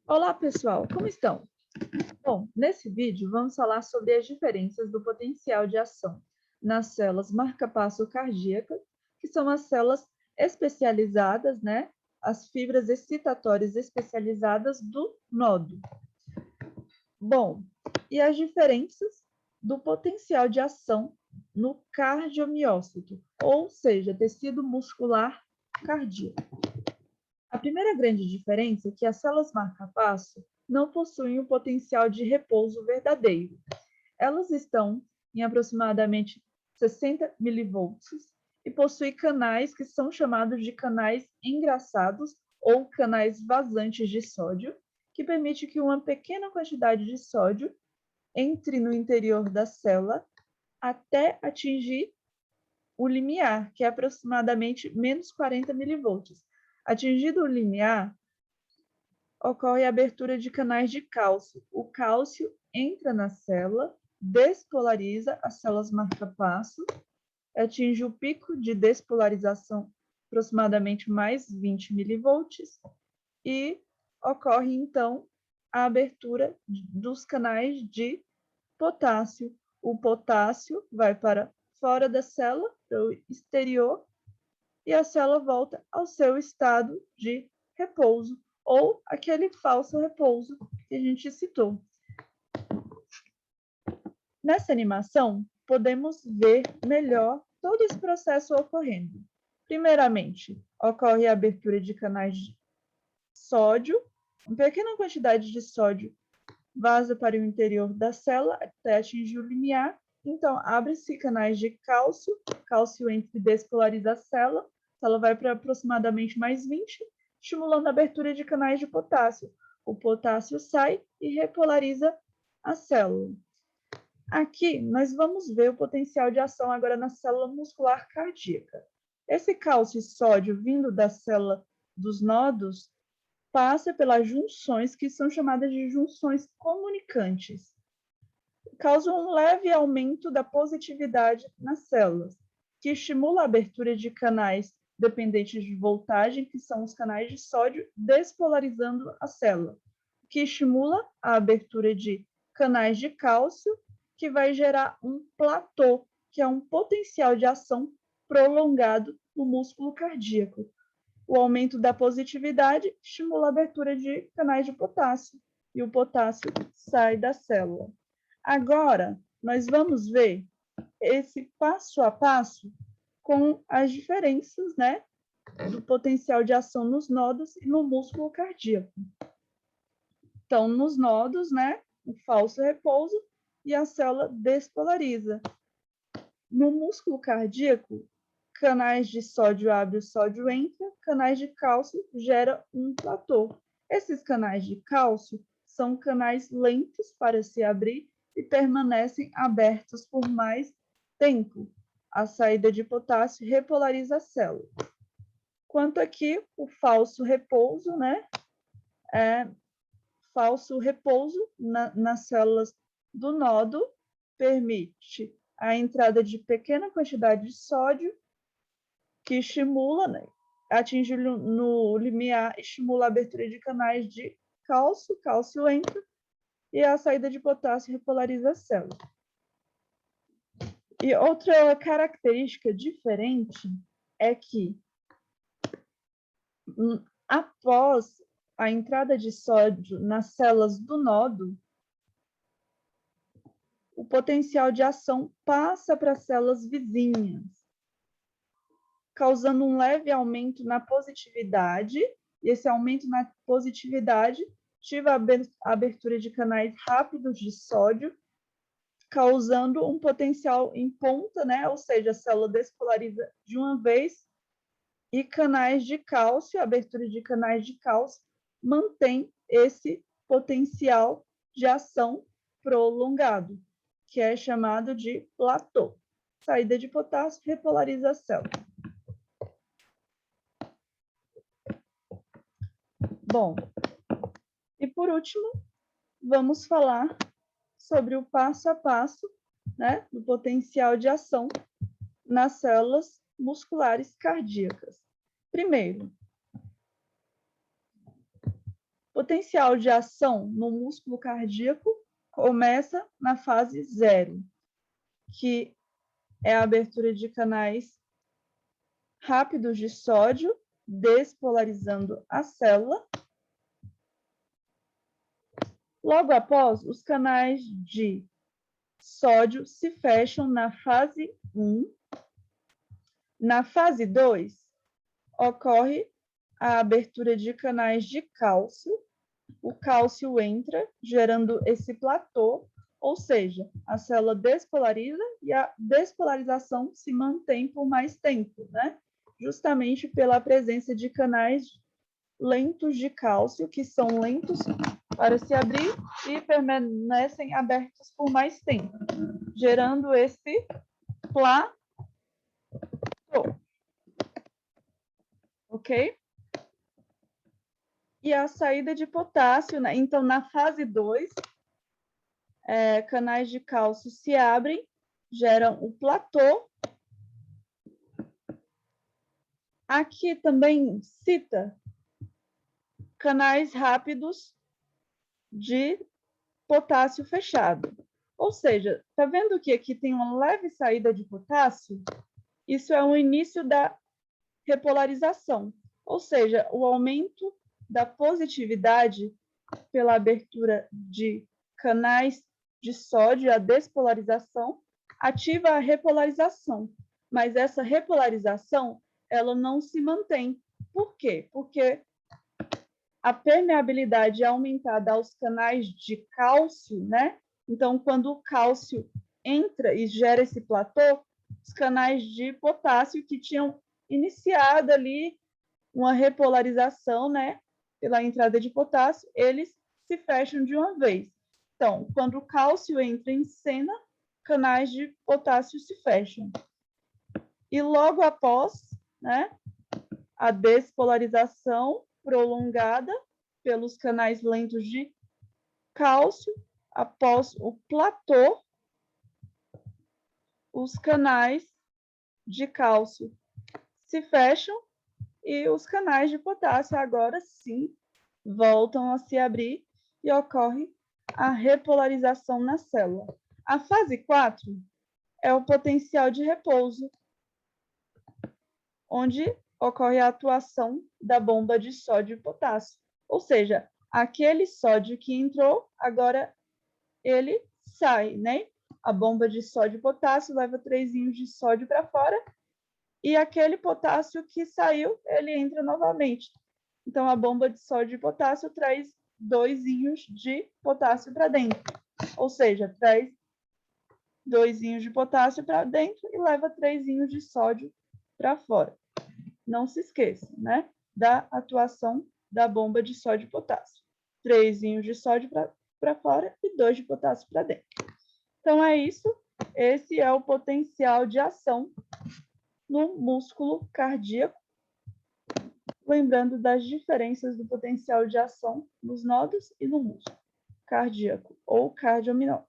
Olá, pessoal, como estão? Bom, nesse vídeo vamos falar sobre as diferenças do potencial de ação nas células marca-passo cardíacas, que são as células especializadas, né? As fibras excitatórias especializadas do nódo. Bom, e as diferenças do potencial de ação no cardiomiócito, ou seja, tecido muscular cardíaco. A primeira grande diferença é que as células marca-passo não possuem o potencial de repouso verdadeiro. Elas estão em aproximadamente 60 milivolts e possuem canais que são chamados de canais engraçados ou canais vazantes de sódio, que permite que uma pequena quantidade de sódio entre no interior da célula até atingir o limiar, que é aproximadamente menos 40 milivolts. Atingido o limiar, ocorre a abertura de canais de cálcio. O cálcio entra na célula, despolariza as células marca-passo, atinge o pico de despolarização aproximadamente mais 20 milivolts e ocorre, então, a abertura dos canais de potássio. O potássio vai para fora da célula, para o exterior, e a célula volta ao seu estado de repouso, ou aquele falso repouso que a gente citou. Nessa animação, podemos ver melhor todo esse processo ocorrendo. Primeiramente, ocorre a abertura de canais de sódio, uma pequena quantidade de sódio vaza para o interior da célula até atingir o limiar. Então, abre-se canais de cálcio, cálcio entra e despolariza a célula vai para aproximadamente mais 20, estimulando a abertura de canais de potássio. O potássio sai e repolariza a célula. Aqui, nós vamos ver o potencial de ação agora na célula muscular cardíaca. Esse cálcio e sódio vindo da célula dos nódulos passa pelas junções que são chamadas de junções comunicantes. Causam um leve aumento da positividade nas células, que estimula a abertura de canais dependentes de voltagem, que são os canais de sódio, despolarizando a célula, que estimula a abertura de canais de cálcio, que vai gerar um platô, que é um potencial de ação prolongado no músculo cardíaco. O aumento da positividade estimula a abertura de canais de potássio, e o potássio sai da célula. Agora, nós vamos ver esse passo a passo com as diferenças, né, do potencial de ação nos nodos e no músculo cardíaco. Então, nos nodos, né, o falso repouso e a célula despolariza. No músculo cardíaco, canais de sódio abre, o sódio entra, canais de cálcio gera um platô. Esses canais de cálcio são canais lentos para se abrir e permanecem abertos por mais tempo. A saída de potássio repolariza a célula. Quanto aqui, o falso repouso, né? Falso repouso nas células do nódo permite a entrada de pequena quantidade de sódio que estimula, né, atinge no limiar, estimula a abertura de canais de cálcio, cálcio entra, e a saída de potássio repolariza a célula. E outra característica diferente é que, após a entrada de sódio nas células do nódo, o potencial de ação passa para as células vizinhas, causando um leve aumento na positividade, e esse aumento na positividade ativa a abertura de canais rápidos de sódio, causando um potencial em ponta, né? Ou seja, a célula despolariza de uma vez, e canais de cálcio, a abertura de canais de cálcio, mantém esse potencial de ação prolongado, que é chamado de platô. Saída de potássio repolariza a célula. Bom, e por último, vamos falar sobre o passo a passo, né, do potencial de ação nas células musculares cardíacas. Primeiro, Potencial de ação no músculo cardíaco começa na fase 0, que é a abertura de canais rápidos de sódio, despolarizando a célula. Logo após, os canais de sódio se fecham na fase 1. Na fase 2, ocorre a abertura de canais de cálcio. O cálcio entra, gerando esse platô, ou seja, a célula despolariza e a despolarização se mantém por mais tempo, né? Justamente pela presença de canais lentos de cálcio, que são lentos para se abrir e permanecem abertos por mais tempo, gerando esse platô. Ok? E a saída de potássio, né? Então, na fase 2, canais de cálcio se abrem, geram o platô. Aqui também cita canais rápidos de potássio fechado. Ou seja, tá vendo que aqui tem uma leve saída de potássio? Isso é o início da repolarização, ou seja, o aumento da positividade pela abertura de canais de sódio, a despolarização, ativa a repolarização. Mas essa repolarização, ela não se mantém. Por quê? Porque a permeabilidade é aumentada aos canais de cálcio, né? Então, quando o cálcio entra e gera esse platô, os canais de potássio que tinham iniciado ali uma repolarização, né, pela entrada de potássio, eles se fecham de uma vez. Então, quando o cálcio entra em cena, canais de potássio se fecham. E logo após, né, a despolarização prolongada pelos canais lentos de cálcio, após o platô, os canais de cálcio se fecham e os canais de potássio agora sim voltam a se abrir e ocorre a repolarização na célula. A fase 4 é o potencial de repouso, onde ocorre a atuação da bomba de sódio e potássio. Ou seja, aquele sódio que entrou, agora ele sai, né? A bomba de sódio e potássio leva 3 íons de sódio para fora e aquele potássio que saiu, ele entra novamente. Então, a bomba de sódio e potássio traz 2 íons de potássio para dentro. Ou seja, traz 2 íons de potássio para dentro e leva 3 íons de sódio para fora. Não se esqueça, né? Da atuação da bomba de sódio e potássio. 3 íons de sódio para fora e 2 de potássio para dentro. Então, é isso. Esse é o potencial de ação no músculo cardíaco. Lembrando das diferenças do potencial de ação nos nodos e no músculo cardíaco ou cardiomiose.